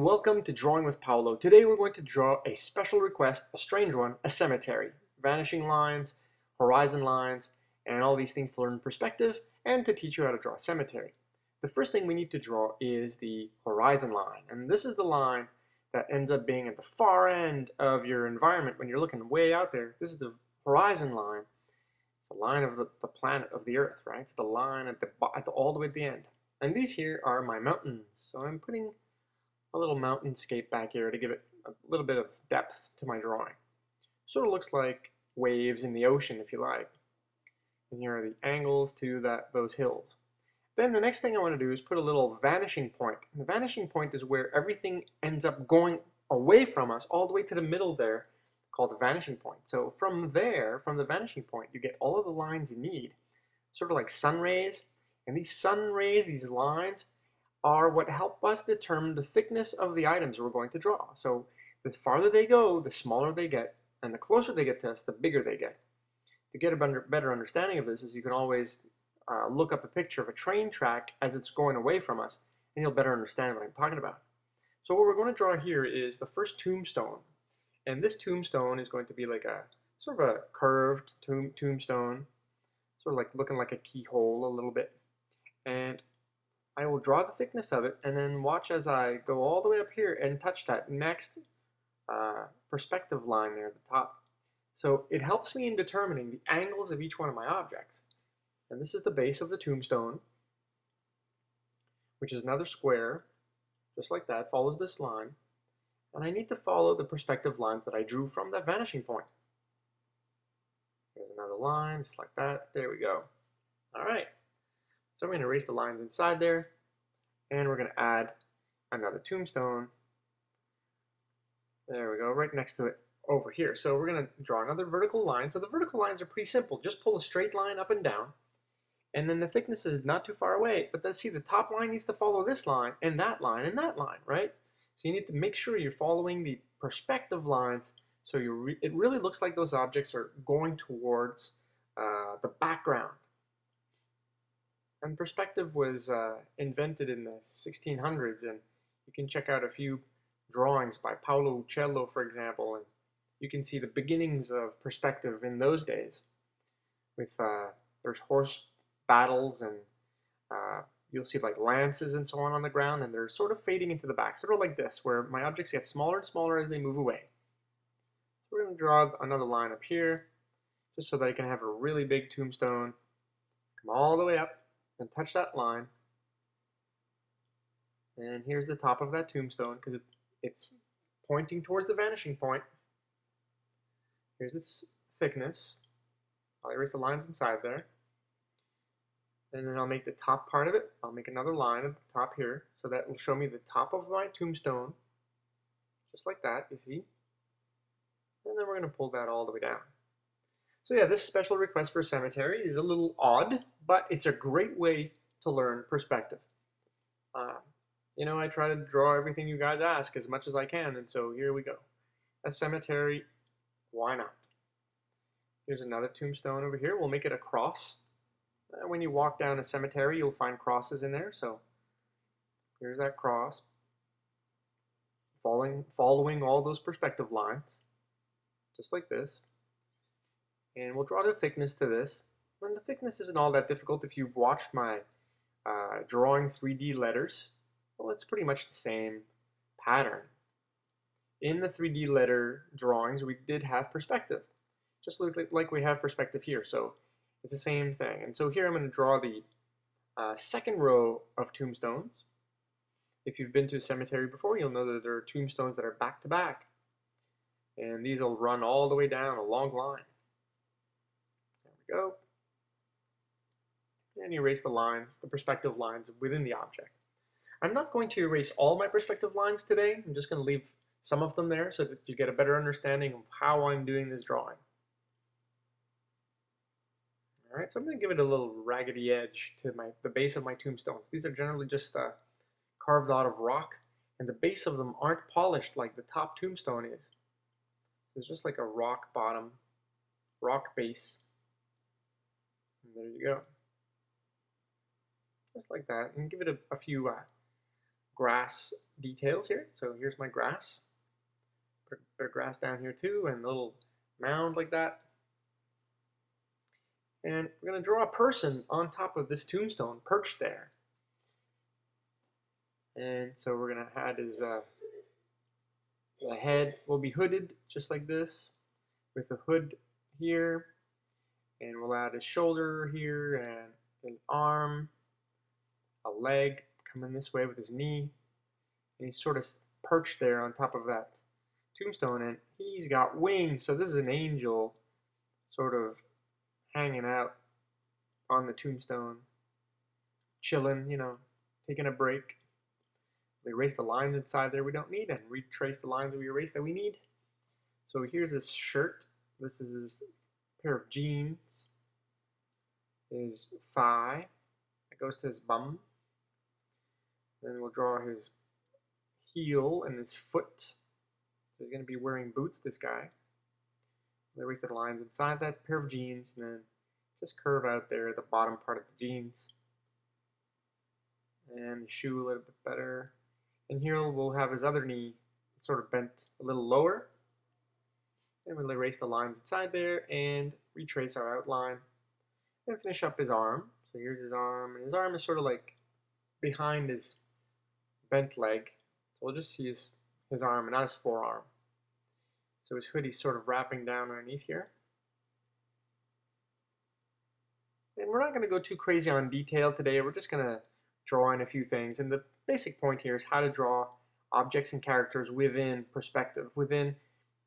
and welcome to Drawing with Paolo. Today we're going to draw a special request, a strange one, a cemetery. Vanishing lines, horizon lines, and all these things to learn perspective and to teach you how to draw a cemetery. The first thing we need to draw is the horizon line, and this is the line that ends up being at the far end of your environment when you're looking way out there. This is the horizon line. It's a line of the planet, of the Earth, right? It's the line all the way at the end. And these here are my mountains, so I'm putting a little mountainscape back here to give it a little bit of depth to my drawing. Sort of looks like waves in the ocean, if you like. And here are the angles to those hills. Then the next thing I want to do is put a little vanishing point. And the vanishing point is where everything ends up going away from us all the way to the middle there, called the vanishing point. So from there, from the vanishing point, you get all of the lines you need, sort of like sun rays. And these sun rays, these lines, are what help us determine the thickness of the items we're going to draw. So the farther they go, the smaller they get, and the closer they get to us, the bigger they get. To get a better understanding of this is you can always look up a picture of a train track as it's going away from us, and you'll better understand what I'm talking about. So what we're going to draw here is the first tombstone. And this tombstone is going to be like a sort of a curved tombstone, sort of like looking like a keyhole a little bit. And I will draw the thickness of it and then watch as I go all the way up here and touch that next perspective line there at the top. So it helps me in determining the angles of each one of my objects. And this is the base of the tombstone, which is another square, just like that, follows this line. And I need to follow the perspective lines that I drew from that vanishing point. There's another line, just like that. There we go. All right. So I'm going to erase the lines inside there, and we're going to add another tombstone. There we go, right next to it over here. So we're going to draw another vertical line. So the vertical lines are pretty simple. Just pull a straight line up and down, and then the thickness is not too far away. But then see, the top line needs to follow this line, and that line, and that line, right? So you need to make sure you're following the perspective lines so it really looks like those objects are going towards the background. And perspective was invented in the 1600s, and you can check out a few drawings by Paolo Morrone, for example, and you can see the beginnings of perspective in those days. With there's horse battles, and you'll see like lances and so on the ground, and they're sort of fading into the back, sort of like this, where my objects get smaller and smaller as they move away. So we're going to draw another line up here, just so that I can have a really big tombstone, come all the way up, and touch that line. And here's the top of that tombstone because it's pointing towards the vanishing point. Here's its thickness. I'll erase the lines inside there. And then I'll make the top part of it. I'll make another line at the top here, so that will show me the top of my tombstone. Just like that, you see? And then we're going to pull that all the way down. So yeah, this special request for a cemetery is a little odd, but it's a great way to learn perspective. You know, I try to draw everything you guys ask as much as I can, and so here we go. A cemetery, why not? Here's another tombstone over here. We'll make it a cross. When you walk down a cemetery, you'll find crosses in there, so here's that cross. Following all those perspective lines, just like this. And we'll draw the thickness to this. And the thickness isn't all that difficult if you've watched my drawing 3D letters. Well, it's pretty much the same pattern. In the 3D letter drawings, we did have perspective, just like we have perspective here. So it's the same thing. And so here I'm going to draw the second row of tombstones. If you've been to a cemetery before, you'll know that there are tombstones that are back to back. And these will run all the way down a long line. There we go. And erase the lines, the perspective lines within the object. I'm not going to erase all my perspective lines today. I'm just going to leave some of them there so that you get a better understanding of how I'm doing this drawing. All right, so I'm going to give it a little raggedy edge to the base of my tombstones. These are generally just carved out of rock, and the base of them aren't polished like the top tombstone is. It's just like a rock bottom, rock base. And there you go. Just like that, and give it a few grass details here. So here's my grass. Put a bit of grass down here too, and a little mound like that. And we're going to draw a person on top of this tombstone, perched there. And so we're going to add his, the head will be hooded, just like this, with a hood here. And we'll add his shoulder here, and his arm, a leg coming this way with his knee. And he's sort of perched there on top of that tombstone, and he's got wings. So this is an angel sort of hanging out on the tombstone, chilling, you know, taking a break. We erase the lines inside there we don't need and retrace the lines that we erased that we need. So here's his shirt. This is his pair of jeans. His thigh. That goes to his bum. Then we'll draw his heel and his foot. So he's going to be wearing boots, this guy. We'll erase the lines inside that pair of jeans and then just curve out there at the bottom part of the jeans. And the shoe a little bit better. And here we'll have his other knee sort of bent a little lower. And we'll erase the lines inside there and retrace our outline. And finish up his arm. So here's his arm, and his arm is sort of like behind his bent leg. So we'll just see his arm and not his forearm. So his hoodie's sort of wrapping down underneath here. And we're not going to go too crazy on detail today. We're just going to draw in a few things. And the basic point here is how to draw objects and characters within perspective. Within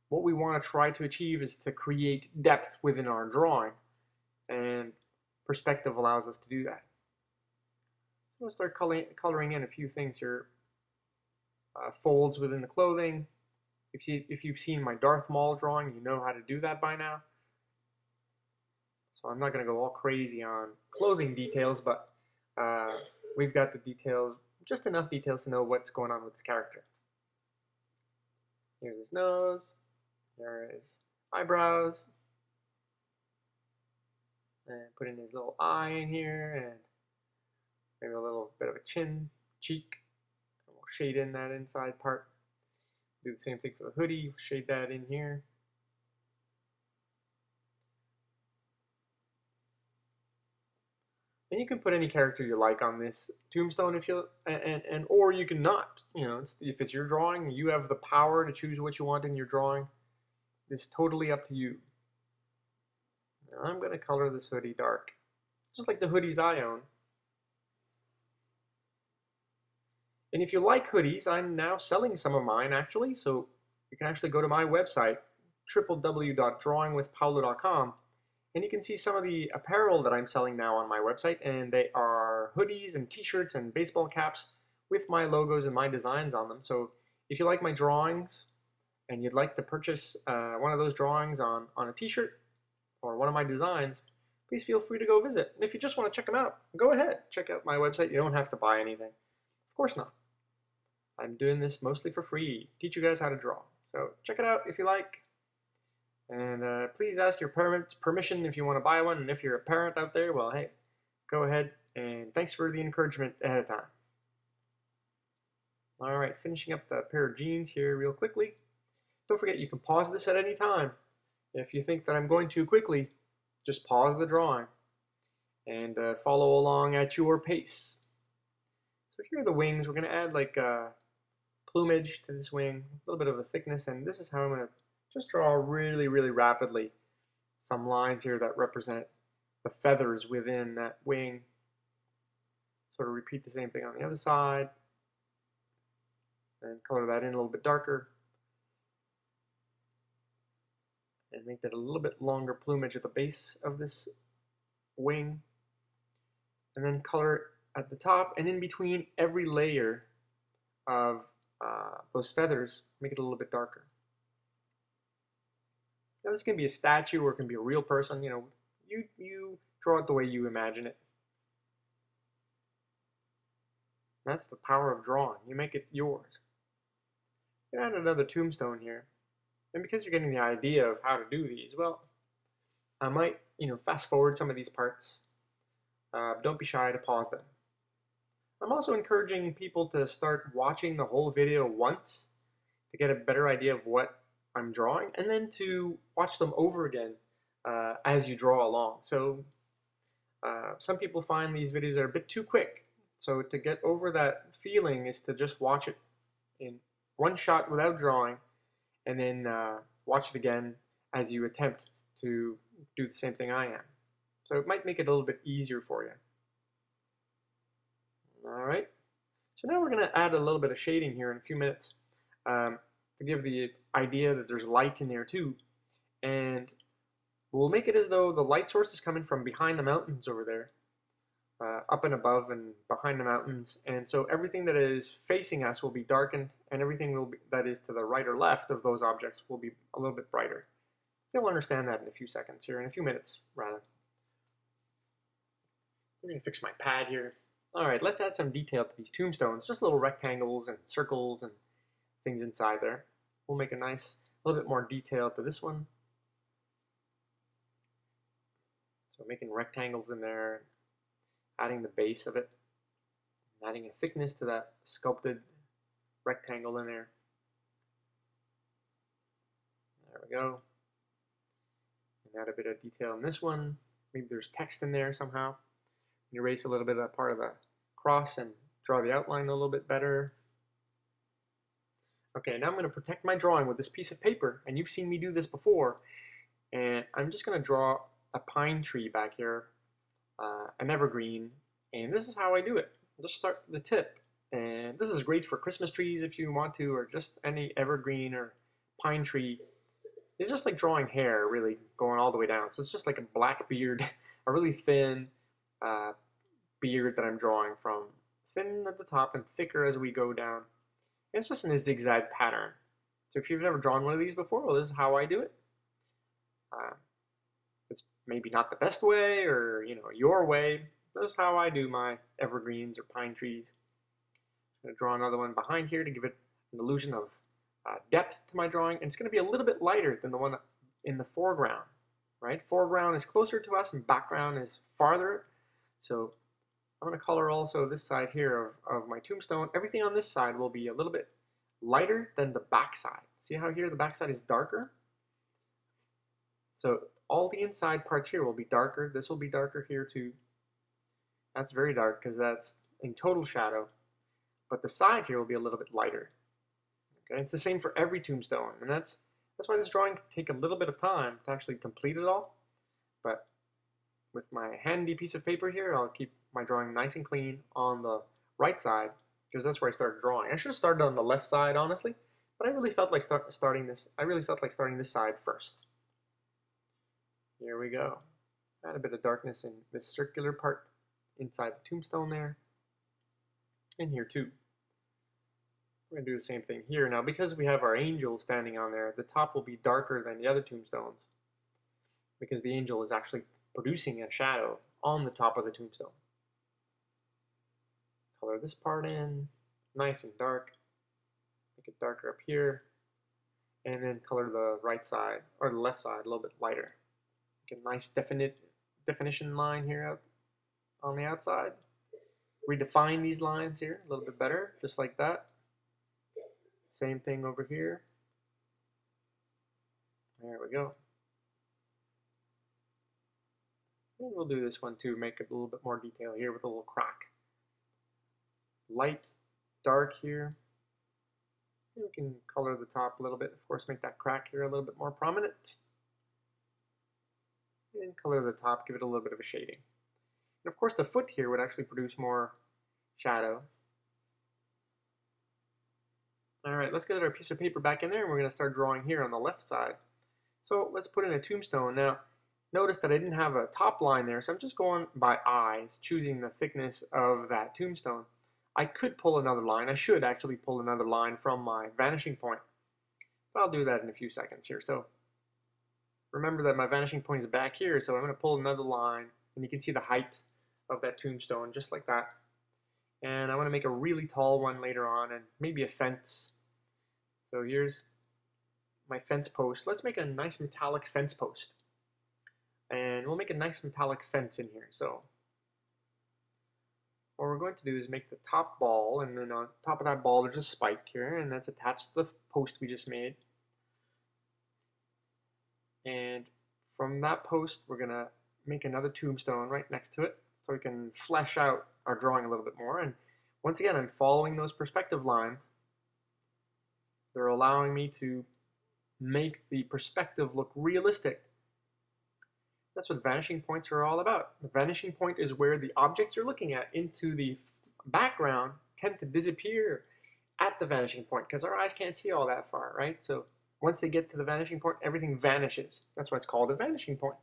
what we want to try to achieve is to create depth within our drawing. And perspective allows us to do that. So we'll start coloring in a few things here. Folds within the clothing. If you've seen my Darth Maul drawing, you know how to do that by now. So I'm not going to go all crazy on clothing details, but we've got the details, just enough details to know what's going on with this character. Here's his nose. There are his eyebrows. And put in his little eye in here, and maybe a little bit of a chin, cheek. And we'll shade in that inside part. Do the same thing for the hoodie, shade that in here. And you can put any character you like on this tombstone if you or you can not. You know, if it's your drawing, you have the power to choose what you want in your drawing. It's totally up to you. Now I'm going to color this hoodie dark, just like the hoodies I own. And if you like hoodies, I'm now selling some of mine actually, so you can actually go to my website, www.drawingwithpaolo.com, and you can see some of the apparel that I'm selling now on my website, and they are hoodies and t-shirts and baseball caps with my logos and my designs on them. So if you like my drawings and you'd like to purchase one of those drawings on a t-shirt or one of my designs, please feel free to go visit. And if you just want to check them out, go ahead. Check out my website. You don't have to buy anything. Of course not. I'm doing this mostly for free, teach you guys how to draw. So check it out if you like. And please ask your parents' permission if you want to buy one. And if you're a parent out there, well, hey, go ahead. And thanks for the encouragement ahead of time. All right, finishing up the pair of jeans here real quickly. Don't forget, you can pause this at any time. If you think that I'm going too quickly, just pause the drawing and follow along at your pace. So here are the wings. We're going to add like plumage to this wing, a little bit of a thickness, and this is how I'm going to just draw really, really rapidly some lines here that represent the feathers within that wing. Sort of repeat the same thing on the other side, and color that in a little bit darker, and make that a little bit longer plumage at the base of this wing, and then color at the top and in between every layer of those feathers, make it a little bit darker. Now this can be a statue or it can be a real person. You know, you draw it the way you imagine it. That's the power of drawing. You make it yours. You add another tombstone here, and because you're getting the idea of how to do these, well, I might, fast forward some of these parts. Don't be shy to pause them. I'm also encouraging people to start watching the whole video once to get a better idea of what I'm drawing, and then to watch them over again as you draw along. So some people find these videos are a bit too quick. So to get over that feeling is to just watch it in one shot without drawing, and then watch it again as you attempt to do the same thing I am. So it might make it a little bit easier for you. All right. So now we're going to add a little bit of shading here in a few minutes to give the idea that there's light in there too. And we'll make it as though the light source is coming from behind the mountains over there, up and above and behind the mountains. And so everything that is facing us will be darkened, and everything that is to the right or left of those objects will be a little bit brighter. You'll understand that in a few seconds here, in a few minutes rather. I'm going to fix my pad here. All right, let's add some detail to these tombstones, just little rectangles and circles and things inside there. We'll make a nice, little bit more detail to this one. So making rectangles in there, adding the base of it, adding a thickness to that sculpted rectangle in there. There we go. And add a bit of detail in this one. Maybe there's text in there somehow. Erase a little bit of that part of the cross and draw the outline a little bit better. Okay, now I'm going to protect my drawing with this piece of paper, and you've seen me do this before. And I'm just going to draw a pine tree back here, an evergreen, and this is how I do it. Just start the tip, and this is great for Christmas trees if you want to, or just any evergreen or pine tree. It's just like drawing hair, really, going all the way down. So it's just like a black beard, a really thin beard that I'm drawing from, thin at the top and thicker as we go down. And it's just in a zigzag pattern. So if you've never drawn one of these before, well, this is how I do it. It's maybe not the best way, or your way. This is how I do my evergreens or pine trees. I'm going to draw another one behind here to give it an illusion of depth to my drawing, and it's going to be a little bit lighter than the one in the foreground. Right? Foreground is closer to us, and background is farther. So I'm going to color also this side here of my tombstone. Everything on this side will be a little bit lighter than the back side. See how here the back side is darker? So all the inside parts here will be darker. This will be darker here too. That's very dark because that's in total shadow. But the side here will be a little bit lighter. Okay, it's the same for every tombstone, and that's why this drawing can take a little bit of time to actually complete it all. But with my handy piece of paper here, I'll keep my drawing nice and clean on the right side, because that's where I started drawing. I should have started on the left side, honestly, but I really felt like starting this side first. Here we go. Add a bit of darkness in this circular part inside the tombstone there, and here too. We're going to do the same thing here. Now, because we have our angel standing on there, the top will be darker than the other tombstones, because the angel is actually producing a shadow on the top of the tombstone. Color this part in, nice and dark. Make it darker up here. And then color the right side, or the left side, a little bit lighter. Make a nice definition line here out on the outside. Redefine these lines here a little bit better, just like that. Same thing over here. There we go. And we'll do this one too, make it a little bit more detail here with a little crack. Light, dark here. And we can color the top a little bit, of course, make that crack here a little bit more prominent. And color the top, give it a little bit of a shading. And of course the foot here would actually produce more shadow. Alright, let's get our piece of paper back in there, and we're going to start drawing here on the left side. So let's put in a tombstone. Now, notice that I didn't have a top line there, so I'm just going by eyes, choosing the thickness of that tombstone. I could pull another line. I should actually pull another line from my vanishing point, but I'll do that in a few seconds here. So remember that my vanishing point is back here, so I'm going to pull another line, and you can see the height of that tombstone just like that. And I want to make a really tall one later on, and maybe a fence. So here's my fence post. Let's make a nice metallic fence post. And we'll make a nice metallic fence in here. So what we're going to do is make the top ball, and then on top of that ball there's a spike here, and that's attached to the post we just made. And from that post we're going to make another tombstone right next to it so we can flesh out our drawing a little bit more. And once again, I'm following those perspective lines. They're allowing me to make the perspective look realistic. That's what vanishing points are all about. The vanishing point is where the objects you're looking at into the background tend to disappear at the vanishing point because our eyes can't see all that far, right? So once they get to the vanishing point, everything vanishes. That's why it's called a vanishing point.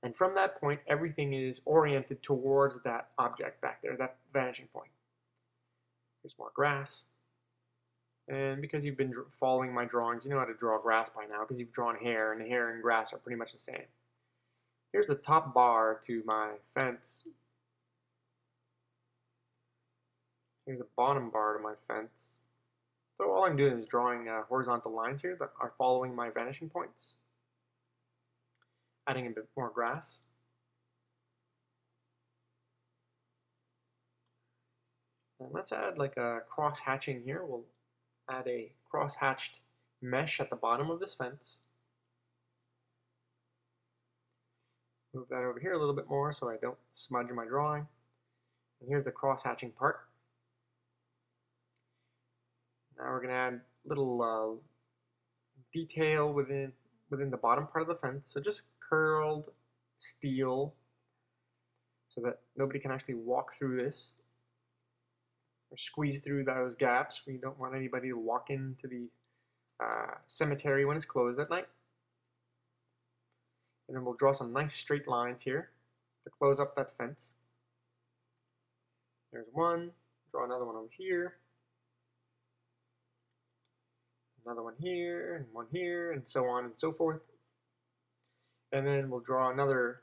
And from that point, everything is oriented towards that object back there, that vanishing point. There's more grass. And because you've been following my drawings, you know how to draw grass by now because you've drawn hair, and the hair and grass are pretty much the same. Here's the top bar to my fence. Here's the bottom bar to my fence. So all I'm doing is drawing horizontal lines here that are following my vanishing points. Adding a bit more grass. And let's add like a cross hatching here. We'll add a cross hatched mesh at the bottom of this fence. Move that over here a little bit more so I don't smudge my drawing. And here's the cross hatching part. Now we're going to add little detail within the bottom part of the fence. So just curled steel so that nobody can actually walk through this or squeeze through those gaps. We don't want anybody to walk into the cemetery when it's closed at night. And then we'll draw some nice straight lines here to close up that fence. There's one. Draw another one over here. Another one here, and so on and so forth. And then we'll draw another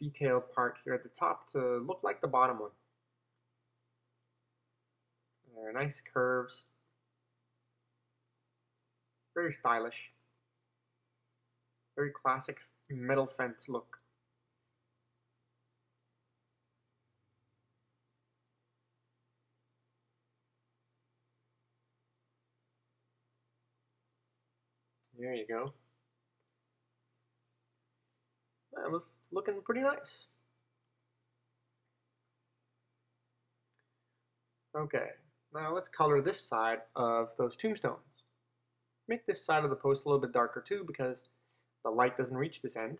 detailed part here at the top to look like the bottom one. There are nice curves. Very stylish. Very classic metal fence look. There you go. That was looking pretty nice. Okay, now let's color this side of those tombstones. Make this side of the post a little bit darker too because the light doesn't reach this end.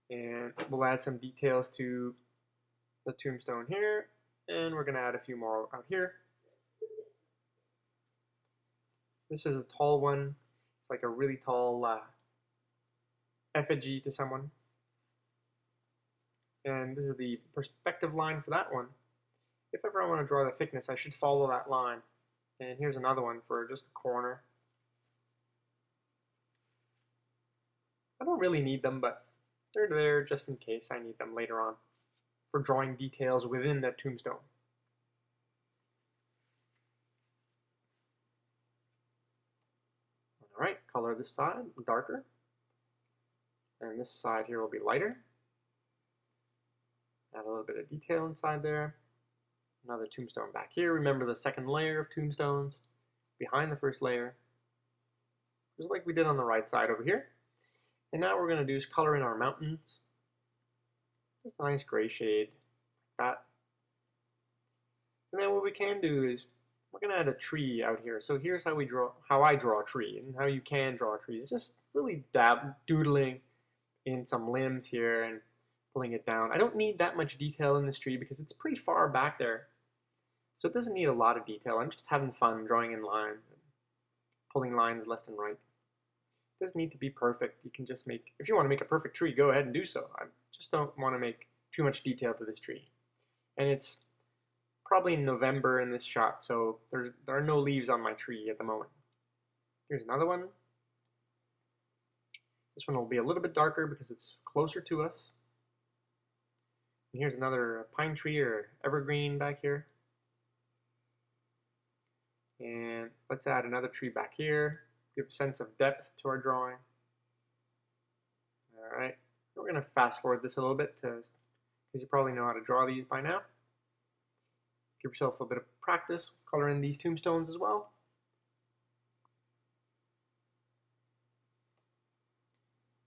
And we'll add some details to the tombstone here, and we're going to add a few more out here. This is a tall one. It's like a really tall effigy to someone. And this is the perspective line for that one. If ever I want to draw the thickness, I should follow that line. And here's another one for just the corner. I don't really need them, but they're there just in case I need them later on for drawing details within that tombstone. Alright, color this side darker. And this side here will be lighter. Add a little bit of detail inside there. Another tombstone back here. Remember the second layer of tombstones behind the first layer. Just like we did on the right side over here. And now what we're going to do is color in our mountains. Just a nice gray shade like that. And then what we can do is we're going to add a tree out here. So here's how I draw a tree and how you can draw a tree. It's just really doodling in some limbs here and pulling it down. I don't need that much detail in this tree because it's pretty far back there. So it doesn't need a lot of detail. I'm just having fun drawing in lines and pulling lines left and right. It doesn't need to be perfect. You can just make, if you want to make a perfect tree, go ahead and do so. I just don't want to make too much detail to this tree. And it's probably in November in this shot, so there are no leaves on my tree at the moment. Here's another one. This one will be a little bit darker because it's closer to us. And here's another pine tree or evergreen back here. And let's add another tree back here. Give a sense of depth to our drawing. Alright, we're going to fast forward this a little bit to because you probably know how to draw these by now. Give yourself a bit of practice coloring these tombstones as well.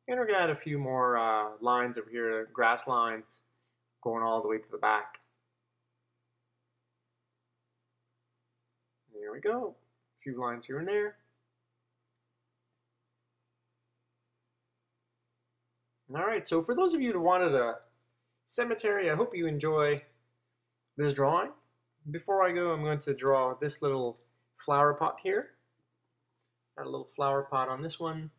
And we're going to add a few more lines over here, grass lines, going all the way to the back. There we go. A few lines here and there. All right, so for those of you who wanted a cemetery, I hope you enjoy this drawing. Before I go, I'm going to draw this little flower pot here. Got a little flower pot on this one.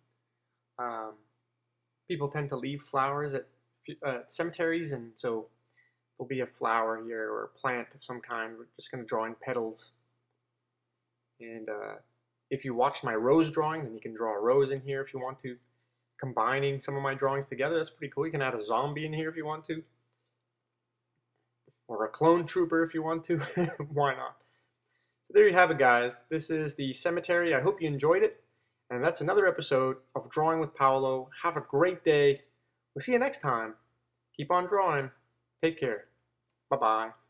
People tend to leave flowers at cemeteries, and so there'll be a flower here or a plant of some kind. We're just going to draw in petals. And if you watched my rose drawing, then you can draw a rose in here if you want to. Combining some of my drawings together, that's pretty cool. You can add a zombie in here if you want to. Or a clone trooper if you want to. Why not? So there you have it, guys. This is the cemetery. I hope you enjoyed it. And that's another episode of Drawing with Paolo. Have a great day. We'll see you next time. Keep on drawing. Take care. Bye-bye.